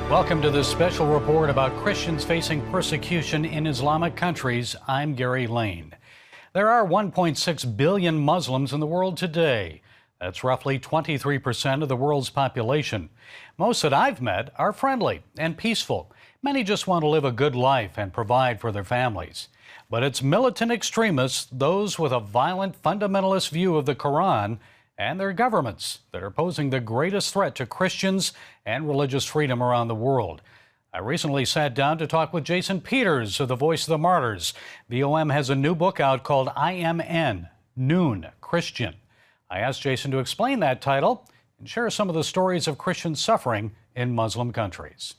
Welcome to this special report about Christians facing persecution in Islamic countries. I'm Gary Lane. There are 1.6 billion Muslims in the world today. That's roughly 23% of the world's population. Most that I've met are friendly and peaceful. Many just want to live a good life and provide for their families. But it's militant extremists, those with a violent fundamentalist view of the Quran, and their governments that are posing the greatest threat to Christians and religious freedom around the world. I recently sat down to talk with Jason Peters of the Voice of the Martyrs. VOM has a new book out called IMN, Noon, Christian. I asked Jason to explain that title and share some of the stories of Christian suffering in Muslim countries.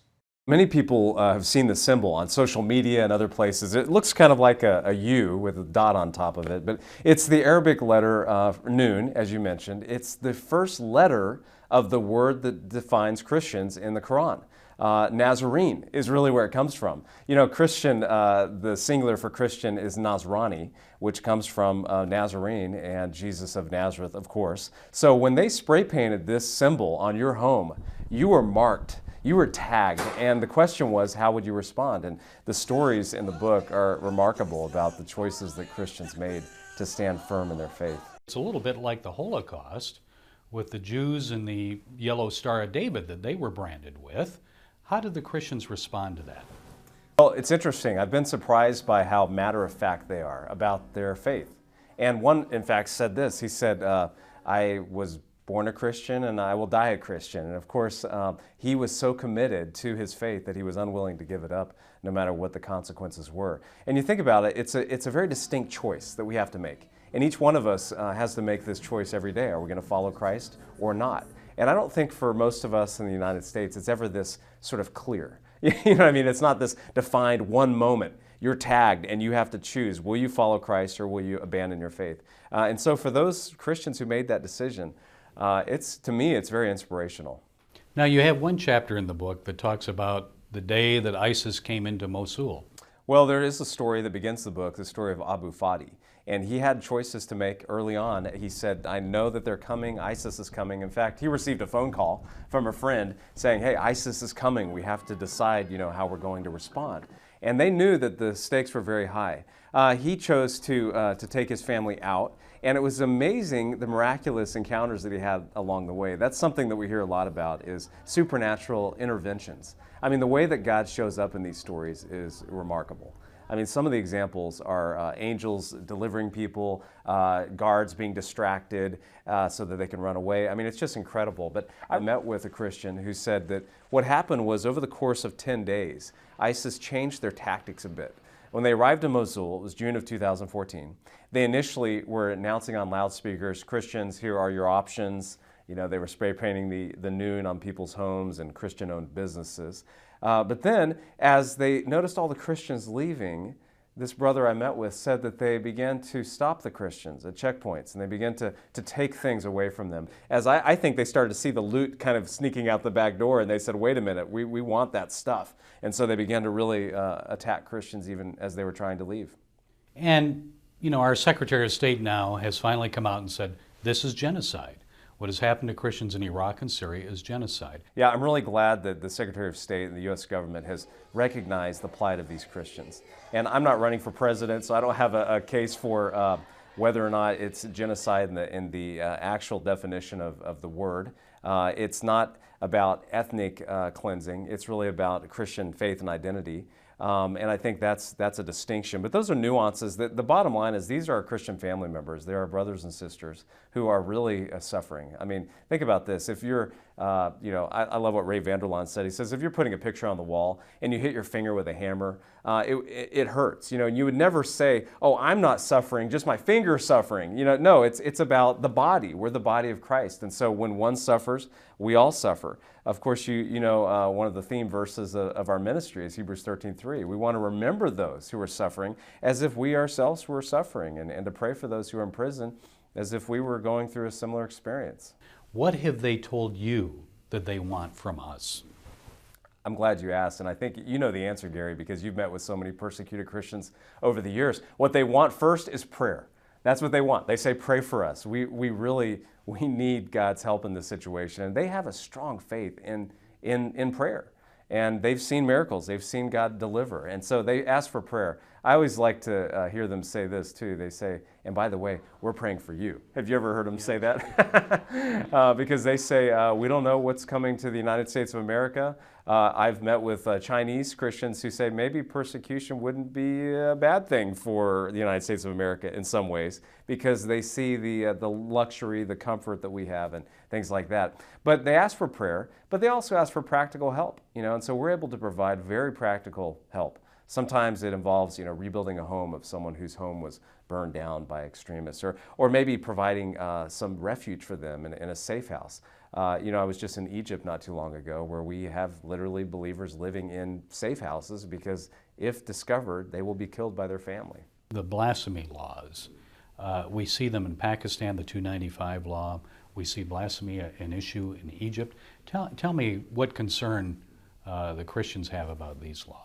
Many people have seen the symbol on social media and other places. It looks kind of like a U with a dot on top of it, but it's the Arabic letter Nun, as you mentioned. It's the first letter of the word that defines Christians in the Quran. Nazarene is really where it comes from. You know, Christian, the singular for Christian is Nazrani, which comes from Nazarene and Jesus of Nazareth, of course. So when they spray painted this symbol on your home, you were marked. You were tagged, and the question was, how would you respond? And the stories in the book are remarkable about the choices that Christians made to stand firm in their faith. It's a little bit like the Holocaust with the Jews and the Yellow Star of David that they were branded with. How did the Christians respond to that? Well, it's interesting. I've been surprised by how matter-of-fact they are about their faith. And one, in fact, said this. He said, I was born a Christian and I will die a Christian. And of course, he was so committed to his faith that he was unwilling to give it up no matter what the consequences were. And you think about it, it's a very distinct choice that we have to make. And each one of us has to make this choice every day. Are we going to follow Christ or not? And I don't think for most of us in the United States, it's ever this sort of clear. You know what I mean? It's not this defined one moment. You're tagged and you have to choose. Will you follow Christ or will you abandon your faith? And so for those Christians who made that decision, to me, it's very inspirational. Now, you have one chapter in the book that talks about the day that ISIS came into Mosul. Well, there is a story that begins the book, the story of Abu Fadi. And he had choices to make early on. He said, I know that they're coming, ISIS is coming. In fact, he received a phone call from a friend saying, hey, ISIS is coming. We have to decide, how we're going to respond. And they knew that the stakes were very high. He chose to take his family out. And it was amazing the miraculous encounters that he had along the way. That's something that we hear a lot about is supernatural interventions. I mean, the way that God shows up in these stories is remarkable. I mean, some of the examples are angels delivering people, guards being distracted so that they can run away. I mean, it's just incredible. But I met with a Christian who said that what happened was over the course of 10 days, ISIS changed their tactics a bit. When they arrived in Mosul, it was June of 2014, they initially were announcing on loudspeakers, Christians, here are your options. They were spray painting the Noon on people's homes and Christian-owned businesses. But then, as they noticed all the Christians leaving, this brother I met with said that they began to stop the Christians at checkpoints and they began to take things away from them. As I think they started to see the loot kind of sneaking out the back door and they said, wait a minute, we want that stuff. And so they began to really attack Christians even as they were trying to leave. And, our Secretary of State now has finally come out and said, this is genocide. What has happened to Christians in Iraq and Syria is genocide. Yeah, I'm really glad that the Secretary of State and the U.S. government has recognized the plight of these Christians. And I'm not running for president, so I don't have a case for whether or not it's genocide in the actual definition of the word. It's not about ethnic cleansing. It's really about Christian faith and identity. And I think that's a distinction. But those are nuances. The bottom line is these are our Christian family members. They are brothers and sisters who are really suffering. I mean, think about this. If you're, I love what Ray Vanderlaan said. He says, if you're putting a picture on the wall and you hit your finger with a hammer, it hurts. And you would never say, oh, I'm not suffering, just my finger's suffering. No, it's about the body. We're the body of Christ. And so when one suffers, we all suffer. Of course, one of the theme verses of our ministry is Hebrews 13:3. We want to remember those who are suffering as if we ourselves were suffering and to pray for those who are in prison as if we were going through a similar experience. What have they told you that they want from us? I'm glad you asked, and I think you know the answer, Gary, because you've met with so many persecuted Christians over the years. What they want first is prayer. That's what they want. They say, pray for us. We need God's help in this situation. And they have a strong faith in prayer. and they've seen miracles. They've seen God deliver. And so they ask for prayer. I always like to hear them say this too. They say, and by the way, we're praying for you. Have you ever heard them say that? Because they say, we don't know what's coming to the United States of America. I've met with Chinese Christians who say maybe persecution wouldn't be a bad thing for the United States of America in some ways, because they see the luxury, the comfort that we have and things like that. But they ask for prayer, but they also ask for practical help, and so we're able to provide very practical help. Sometimes it involves, rebuilding a home of someone whose home was burned down by extremists, or maybe providing some refuge for them in a safe house. I was just in Egypt not too long ago, where we have literally believers living in safe houses because if discovered, they will be killed by their family. The blasphemy laws, we see them in Pakistan, the 295 law. We see blasphemy an issue in Egypt. Tell me what concern the Christians have about these laws.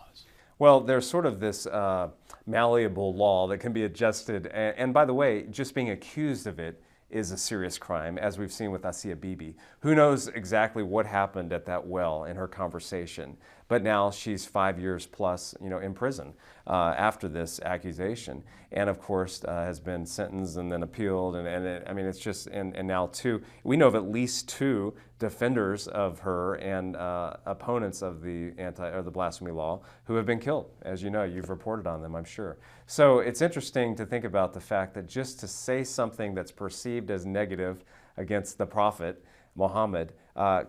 Well, there's sort of this malleable law that can be adjusted. And by the way, just being accused of it is a serious crime, as we've seen with Asiya Bibi. Who knows exactly what happened at that well in her conversation, but now she's 5 years plus, in prison after this accusation, and of course has been sentenced and then appealed, and it's just, and now we know of at least two defenders of her and opponents of the blasphemy law who have been killed. As you know, you've reported on them, I'm sure. So it's interesting to think about the fact that just to say something that's perceived as negative against the prophet Muhammad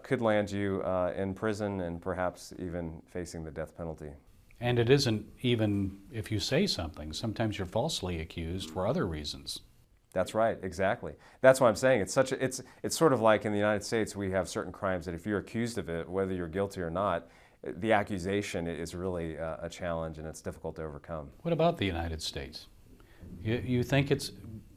could land you in prison and perhaps even facing the death penalty. And it isn't even if you say something. Sometimes you're falsely accused for other reasons. That's right, exactly. That's why I'm saying it's sort of like in the United States we have certain crimes that if you're accused of it, whether you're guilty or not, the accusation is really a challenge and it's difficult to overcome. What about the United States? You think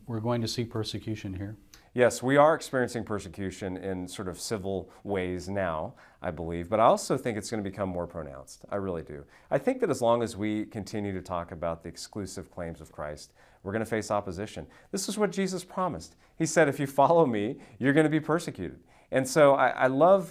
we're going to see persecution here? Yes, we are experiencing persecution in sort of civil ways now, I believe, but I also think it's going to become more pronounced. I really do. I think that as long as we continue to talk about the exclusive claims of Christ, we're going to face opposition. This is what Jesus promised. He said, if you follow me, you're going to be persecuted. And so I love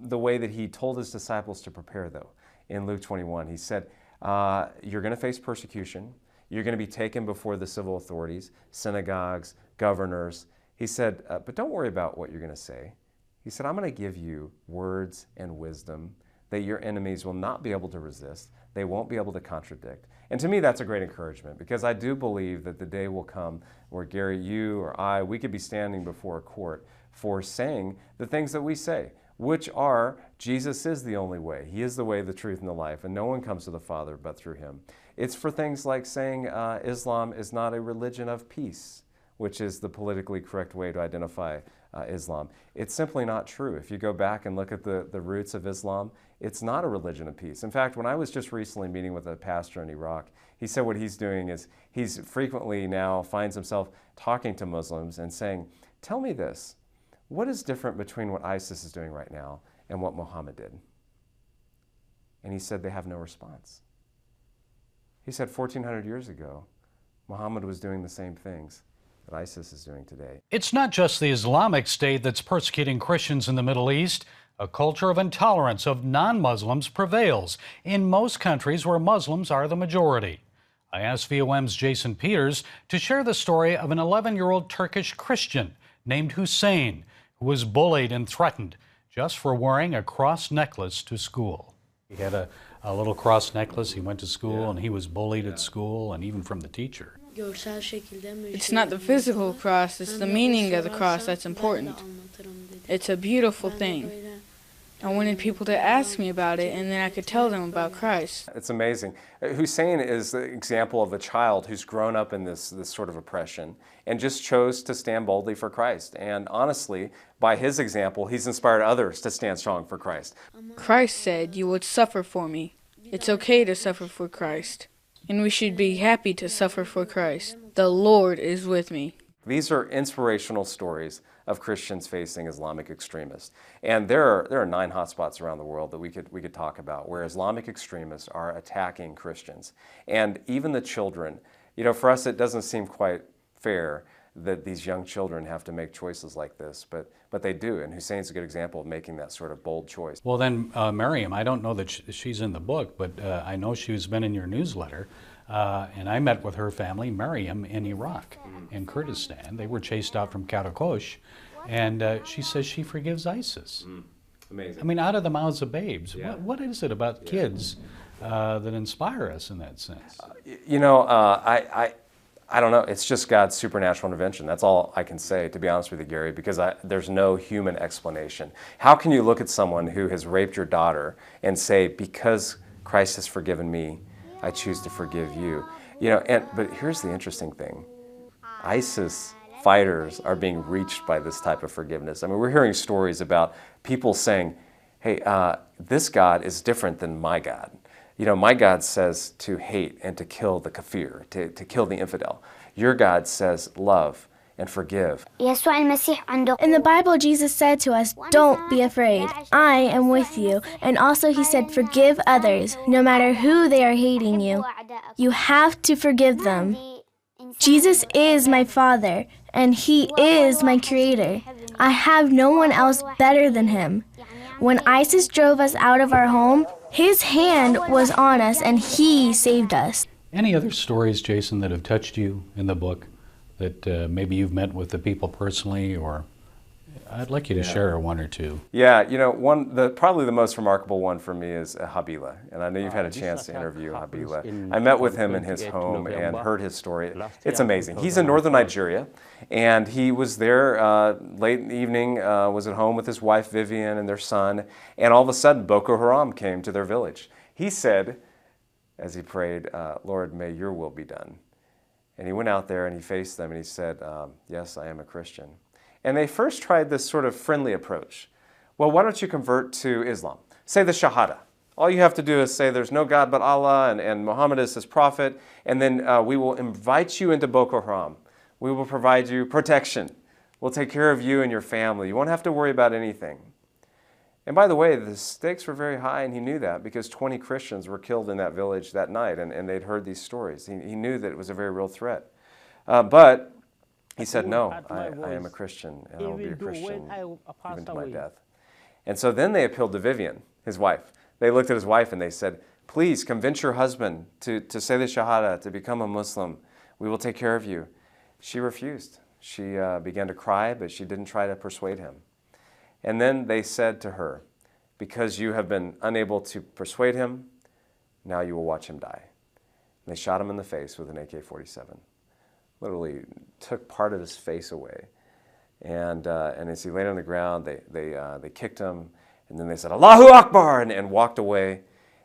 the way that he told his disciples to prepare, though. In Luke 21, he said, you're going to face persecution. You're going to be taken before the civil authorities, synagogues, governors. He said, but don't worry about what you're going to say. He said, I'm going to give you words and wisdom that your enemies will not be able to resist. They won't be able to contradict. And to me, that's a great encouragement, because I do believe that the day will come where, Gary, you or I, we could be standing before a court for saying the things that we say, which are, Jesus is the only way. He is the way, the truth, and the life, and no one comes to the Father but through him. It's for things like saying Islam is not a religion of peace, which is the politically correct way to identify Islam. It's simply not true. If you go back and look at the roots of Islam, it's not a religion of peace. In fact, when I was just recently meeting with a pastor in Iraq, he said what he's doing is he's frequently now finds himself talking to Muslims and saying, tell me this, what is different between what ISIS is doing right now and what Muhammad did? And he said they have no response. He said 1,400 years ago, Muhammad was doing the same things that ISIS is doing today. It's not just the Islamic State that's persecuting Christians in the Middle East. A culture of intolerance of non-Muslims prevails in most countries where Muslims are the majority. I asked VOM's Jason Peters to share the story of an 11-year-old Turkish Christian named Hussein, who was bullied and threatened just for wearing a cross necklace to school. He had a little cross necklace. He went to school and he was bullied at school and even from the teacher. It's not the physical cross, it's the meaning of the cross that's important. It's a beautiful thing. I wanted people to ask me about it, and then I could tell them about Christ. It's amazing. Hussein is the example of a child who's grown up in this sort of oppression and just chose to stand boldly for Christ. And honestly, by his example, he's inspired others to stand strong for Christ. Christ said, "You would suffer for me." It's okay to suffer for Christ. And we should be happy to suffer for Christ. The Lord is with me. These are inspirational stories of Christians facing Islamic extremists. And there are 9 hotspots around the world that we could talk about where Islamic extremists are attacking Christians. And even the children, for us it doesn't seem quite fair that these young children have to make choices like this, but they do, and Hussein's a good example of making that sort of bold choice. Well then, Miriam, I don't know that she's in the book, but I know she's been in your newsletter, and I met with her family, Miriam, in Iraq, in Kurdistan. They were chased out from Karakosh, and she says she forgives ISIS. Amazing. I mean, out of the mouths of babes. Yeah. What is it about kids that inspire us in that sense? You know, I don't know. It's just God's supernatural intervention. That's all I can say, to be honest with you, Gary, because there's no human explanation. How can you look at someone who has raped your daughter and say, because Christ has forgiven me, I choose to forgive you? You know, but here's the interesting thing. ISIS fighters are being reached by this type of forgiveness. I mean, we're hearing stories about people saying, hey, this God is different than my God. You know, my God says to hate and to kill the kafir, to kill the infidel. Your God says love and forgive. In the Bible, Jesus said to us, don't be afraid. I am with you. And also he said, forgive others, no matter who they are hating you. You have to forgive them. Jesus is my Father, and he is my Creator. I have no one else better than him. When ISIS drove us out of our home, his hand was on us, and he saved us. Any other stories, Jason, that have touched you in the book that maybe you've met with the people personally, or I'd like you to share one or two. Yeah, you know, probably the most remarkable one for me is Habila, and I know you've had a chance to interview Habila. I met with him in his home and heard his story. It's amazing. He's in northern Nigeria, and he was there late in the evening, was at home with his wife Vivian and their son, and all of a sudden Boko Haram came to their village. He said, as he prayed, Lord, may your will be done. And he went out there and he faced them and he said, yes, I am a Christian. And they first tried this sort of friendly approach. Well, why don't you convert to Islam? Say the Shahada. All you have to do is say there's no God but Allah and Muhammad is his prophet, and then we will invite you into Boko Haram. We will provide you protection. We'll take care of you and your family. You won't have to worry about anything. And by the way, the stakes were very high, and he knew that because 20 Christians were killed in that village that night, and they'd heard these stories. He knew that it was a very real threat. But he said, no, I am a Christian, and I will be a Christian even to my death. And so then they appealed to Vivian, his wife. They looked at his wife and they said, please convince your husband to say the Shahada, to become a Muslim. We will take care of you. She refused. She began to cry, but she didn't try to persuade him. And then they said to her, because you have been unable to persuade him, now you will watch him die. And they shot him in the face with an AK-47. Literally took part of his face away. And as he laid on the ground, they kicked him, and then they said, Allahu Akbar, and walked away.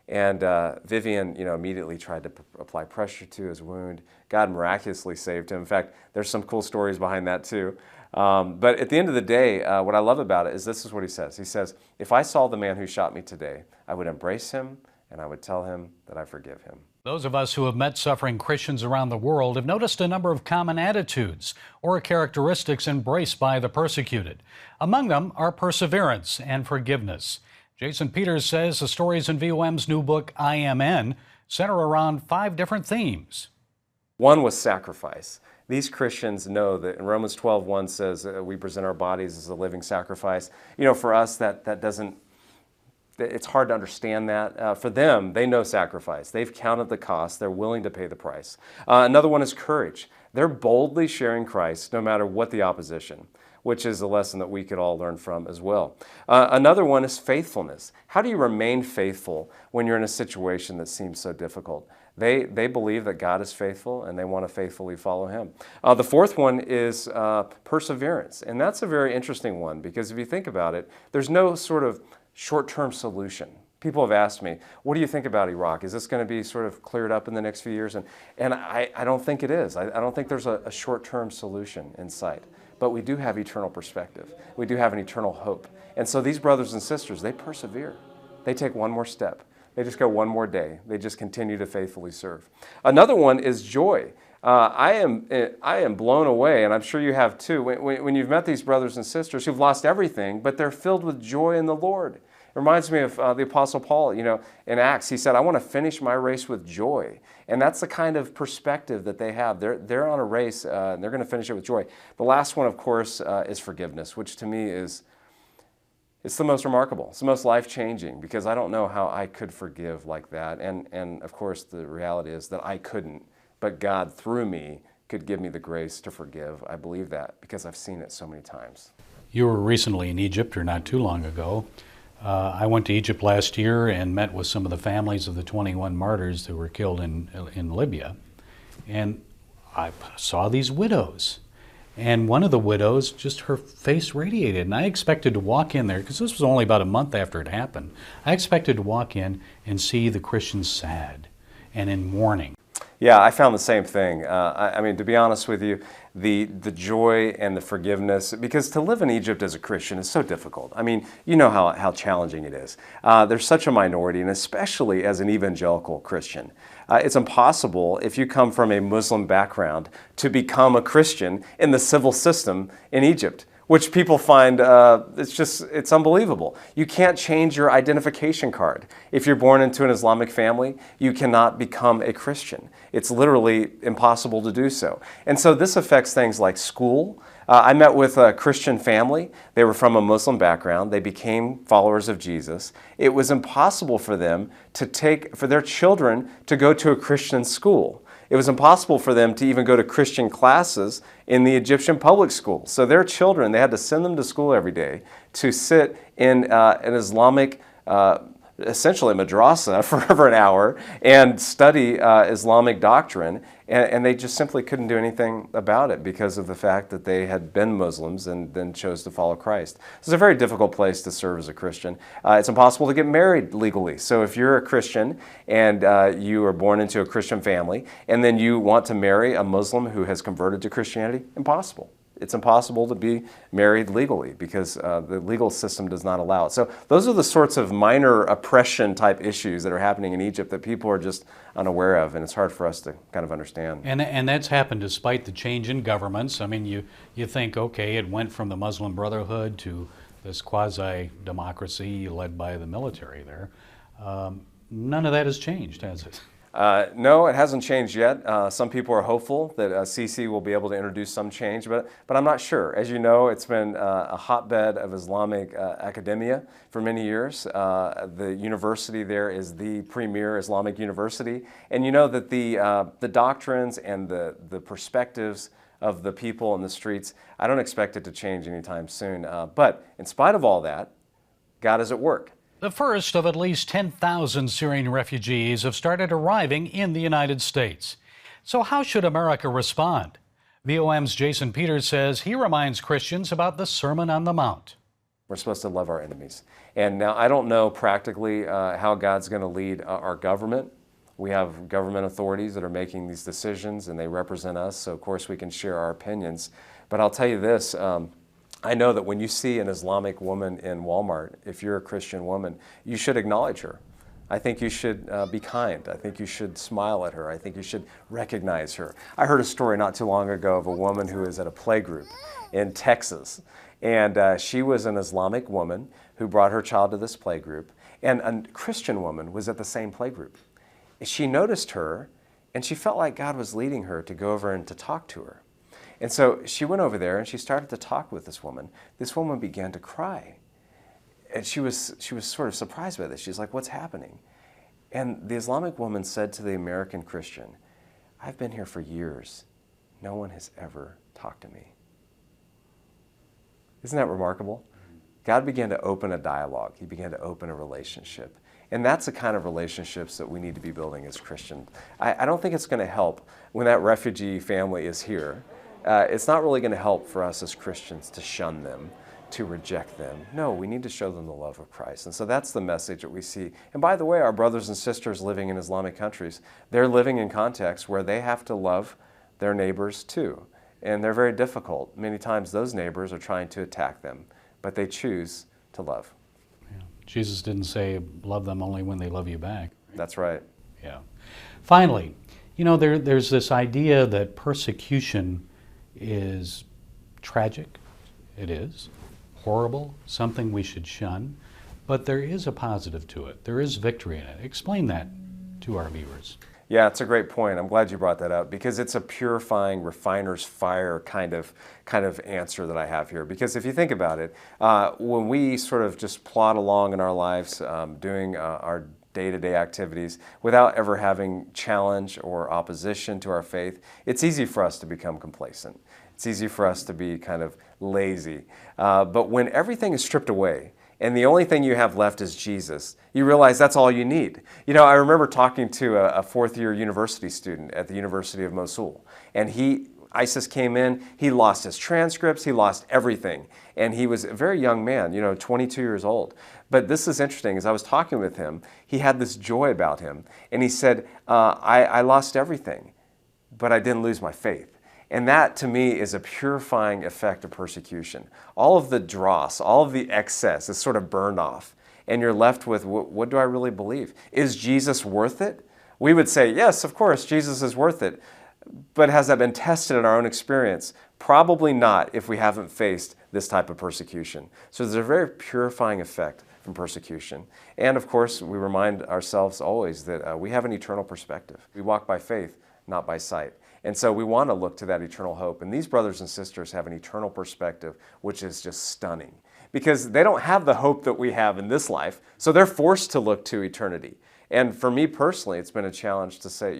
And Vivian, immediately tried to apply pressure to his wound. God miraculously saved him. In fact, there's some cool stories behind that too. But at the end of the day, what I love about it is this is what he says. He says, if I saw the man who shot me today, I would embrace him and I would tell him that I forgive him. Those of us who have met suffering Christians around the world have noticed a number of common attitudes or characteristics embraced by the persecuted. Among them are perseverance and forgiveness. Jason Peters says the stories in VOM's new book, I Am In, center around 5 different themes. One was sacrifice. These Christians know that in Romans 12:1 says we present our bodies as a living sacrifice. For us, that doesn't, it's hard to understand that. For them, they know sacrifice. They've counted the cost. They're willing to pay the price. Another one is courage. They're boldly sharing Christ no matter what the opposition, which is a lesson that we could all learn from as well. Another one is faithfulness. How do you remain faithful when you're in a situation that seems so difficult? They believe that God is faithful and they want to faithfully follow him. The fourth one is perseverance. And that's a very interesting one because if you think about it, there's no sort of short-term solution. People have asked me, what do you think about Iraq? Is this going to be sort of cleared up in the next few years? And I don't think it is. I don't think there's a short-term solution in sight. But we do have eternal perspective. We do have an eternal hope. And so these brothers and sisters, they persevere. They take one more step. They just go one more day. They just continue to faithfully serve. Another one is joy. I am blown away, and I'm sure you have too, when you've met these brothers and sisters who've lost everything, but they're filled with joy in the Lord. It reminds me of the Apostle Paul, in Acts. He said, I want to finish my race with joy. And that's the kind of perspective that they have. They're on a race, and they're going to finish it with joy. The last one, of course, is forgiveness, which to me it's the most remarkable. It's the most life-changing, because I don't know how I could forgive like that. And of course, the reality is that I couldn't, but God, through me, could give me the grace to forgive. I believe that because I've seen it so many times. You were recently in Egypt, or not too long ago. I went to Egypt last year and met with some of the families of the 21 martyrs who were killed in Libya. And I saw these widows. And one of the widows, just her face radiated. And I expected to walk in there, because this was only about a month after it happened. I expected to walk in and see the Christians sad and in mourning. Yeah, I found the same thing. I mean, to be honest with you, the joy and the forgiveness, because to live in Egypt as a Christian is so difficult. I mean, you know how challenging it is. There's such a minority, and especially as an evangelical Christian. It's impossible, if you come from a Muslim background, to become a Christian in the civil system in Egypt, which people find, it's unbelievable. You can't change your identification card. If you're born into an Islamic family, you cannot become a Christian. It's literally impossible to do so. And so this affects things like school. I met with a Christian family. They were from a Muslim background. They became followers of Jesus. It was impossible for them for their children to go to a Christian school. It was impossible for them to even go to Christian classes in the Egyptian public school. So their children, they had to send them to school every day to sit in an Islamic, essentially madrasa for an hour and study Islamic doctrine. And they just simply couldn't do anything about it because of the fact that they had been Muslims and then chose to follow Christ. It's a very difficult place to serve as a Christian. It's impossible to get married legally. So if you're a Christian and you are born into a Christian family and then you want to marry a Muslim who has converted to Christianity, impossible. It's impossible to be married legally because the legal system does not allow it. So those are the sorts of minor oppression type issues that are happening in Egypt that people are just unaware of, and it's hard for us to kind of understand. And that's happened despite the change in governments. I mean, you think, okay, it went from the Muslim Brotherhood to this quasi-democracy led by the military there. None of that has changed, has it? No, it hasn't changed yet. Some people are hopeful that Sisi will be able to introduce some change, but I'm not sure. As you know, it's been a hotbed of Islamic academia for many years. The university there is the premier Islamic university, and you know that the doctrines and the perspectives of the people in the streets, I don't expect it to change anytime soon. But in spite of all that, God is at work. The first of at least 10,000 Syrian refugees have started arriving in the United States. So how should America respond? VOM's Jason Peters says he reminds Christians about the Sermon on the Mount. We're supposed to love our enemies. And now I don't know practically how God's going to lead our government. We have government authorities that are making these decisions and they represent us, so of course we can share our opinions. But I'll tell you this, I know that when you see an Islamic woman in Walmart, if you're a Christian woman, you should acknowledge her. I think you should be kind. I think you should smile at her. I think you should recognize her. I heard a story not too long ago of a woman who was at a playgroup in Texas. And she was an Islamic woman who brought her child to this playgroup. And a Christian woman was at the same playgroup. She noticed her, and she felt like God was leading her to go over and to talk to her. And so she went over there and she started to talk with this woman. This woman began to cry. And she was sort of surprised by this. She's like, what's happening? And the Islamic woman said to the American Christian, I've been here for years. No one has ever talked to me. Isn't that remarkable? God began to open a dialogue. He began to open a relationship. And that's the kind of relationships that we need to be building as Christians. I don't think it's going to help when that refugee family is here. It's not really going to help for us as Christians to shun them, to reject them. No, we need to show them the love of Christ. And so that's the message that we see. And by the way, our brothers and sisters living in Islamic countries, they're living in contexts where they have to love their neighbors too. And they're very difficult. Many times those neighbors are trying to attack them, but they choose to love. Yeah. Jesus didn't say love them only when they love you back. That's right. Yeah. Finally, you know, there's this idea that persecution is tragic. It is horrible, something we should shun. but there is a positive to it. There is victory in it. Explain that to our viewers. Yeah, it's a great point. I'm glad you brought that up because it's a purifying, refiner's fire kind of answer that I have here. Because if you think about it, when we sort of just plod along in our lives, doing our day-to-day activities without ever having challenge or opposition to our faith, it's easy for us to become complacent. It's easy for us to be kind of lazy. But when everything is stripped away, and the only thing you have left is Jesus, you realize that's all you need. You know, I remember talking to a fourth-year university student at the University of Mosul, and ISIS came in, he lost his transcripts, he lost everything, and he was a very young man, 22 years old. But this is interesting, as I was talking with him, he had this joy about him, and he said, I lost everything, but I didn't lose my faith. And that, to me, is a purifying effect of persecution. All of the dross, all of the excess is sort of burned off. And you're left with, what do I really believe? Is Jesus worth it? We would say, yes, of course, Jesus is worth it. But has that been tested in our own experience? Probably not if we haven't faced this type of persecution. So there's a very purifying effect from persecution. And of course, we remind ourselves always that we have an eternal perspective. We walk by faith, not by sight. And so we want to look to that eternal hope. And these brothers and sisters have an eternal perspective, which is just stunning. Because they don't have the hope that we have in this life, so they're forced to look to eternity. And for me personally, it's been a challenge to say,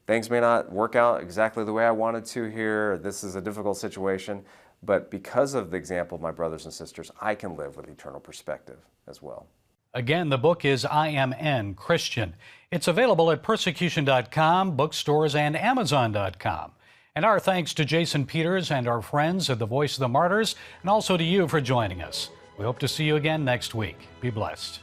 things may not work out exactly the way I wanted to here. This is a difficult situation. But because of the example of my brothers and sisters, I can live with eternal perspective as well. Again, the book is I Am N Christian. It's available at persecution.com, bookstores, and amazon.com. And our thanks to Jason Peters and our friends at the Voice of the Martyrs, and also to you for joining us. We hope to see you again next week. Be blessed.